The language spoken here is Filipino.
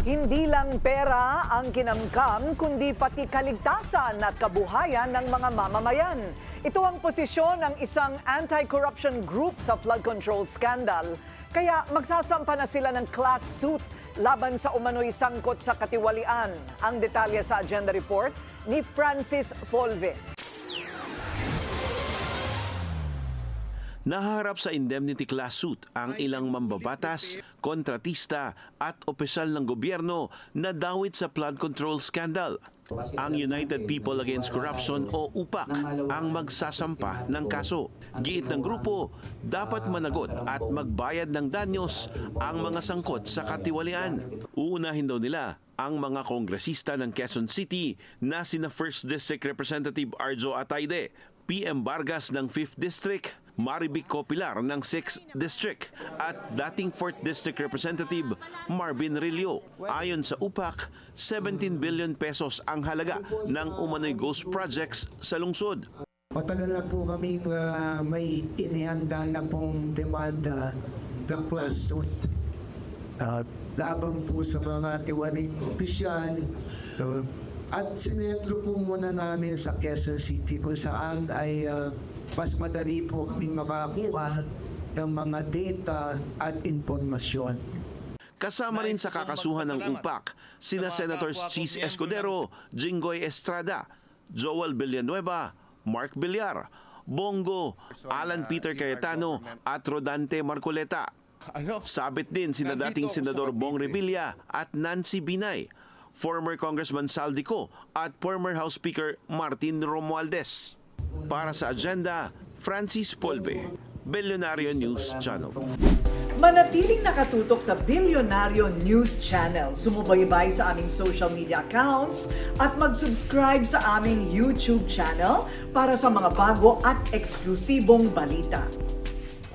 Hindi lang pera ang kinamkam, kundi pati kaligtasan at kabuhayan ng mga mamamayan. Ito ang posisyon ng isang anti-corruption group sa flood control scandal. Kaya magsasampa na sila ng class suit laban sa umano'y sangkot sa katiwalian. Ang detalye sa agenda report ni Francis Folve. Naharap sa indemnity class suit ang ilang mambabatas, kontratista at opisyal ng gobyerno na dawit sa flood control scandal. Ang United People Against Corruption o UPAC ang magsasampa ng kaso. Giit ng grupo, dapat managot at magbayad ng danyos ang mga sangkot sa katiwalian. Uunahin daw nila ang mga kongresista ng Quezon City na sina 1st District Representative Arjo Atayde, PM Vargas ng 5th District, Marivic Copilar ng 6th District at dating 4th District Representative Marvin Rillo. Ayon sa UPAC, 17 billion pesos ang halaga ng umano'y ghost projects sa lungsod. Matagal na po kami may inihanda na pong demanda ng class suit. Labang po sa mga tiwaling opisyal. At sinentro po muna namin sa Quezon City kung saan ay mas madali po kami makakuha ng mga data at informasyon. Kasama rin sa kakasuhan ng UPAC, sina Senators Chis Escudero, Jinggoy Estrada, Joel Villanueva, Mark Villar, Bongo, Alan Peter Cayetano at Rodante Marcoleta. Sabit din sina dating Senador Bong Revilla at Nancy Binay, former Congressman Saldico at former House Speaker Martin Romualdez. Para sa agenda, Francis Polve, Bilyonaryo News Channel. Manatiling nakatutok sa Bilyonaryo News Channel. Sumubaybay sa aming social media accounts at mag-subscribe sa aming YouTube channel para sa mga bago at eksklusibong balita.